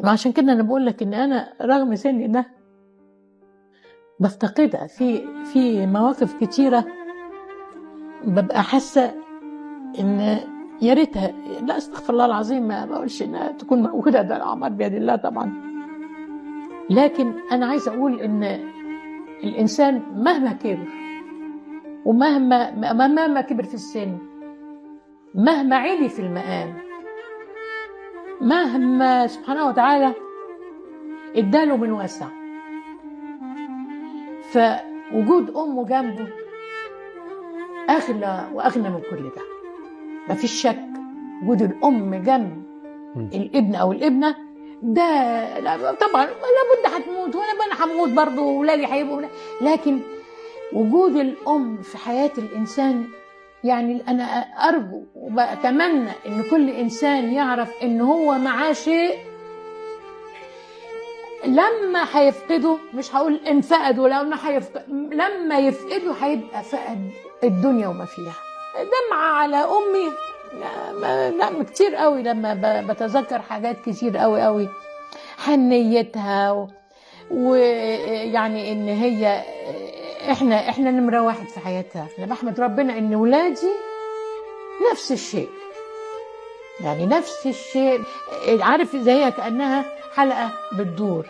ما عشان كده انا بقول لك ان انا رغم سني ده بفتقدها في مواقف كتيره، ببقى حاسه ان يا ريتها، لا استغفر الله العظيم ما بقولش انها تكون موجوده، ده الاعمار بيد الله طبعا، لكن انا عايزه اقول ان الانسان مهما كبر ومهما كبر في السن، مهما علي في المقام، مهما سبحانه وتعالى اداله من واسع، فوجود امه جنبه اغلى واغنى من كل ده. مفيش شك وجود الام جنب الابن او الابنه ده طبعا لابد هتموت، وانا هموت برضه، واولادي هيبقوا، لكن وجود الام في حياه الانسان، يعني انا ارجو وبتمنى ان كل انسان يعرف ان هو معاه شيء لما هيفقده، مش هقول ان فقده، لما يفقده هيبقى فقد الدنيا وما فيها. دمعة على امي، لا كتير قوي لما بتذكر حاجات كتير قوي حنيتها ويعني ان هي احنا نمرة واحد في حياتها. انا بحمد ربنا ان ولادي نفس الشيء، يعني نفس الشيء، عارف زي كأنها حلقة بتدور.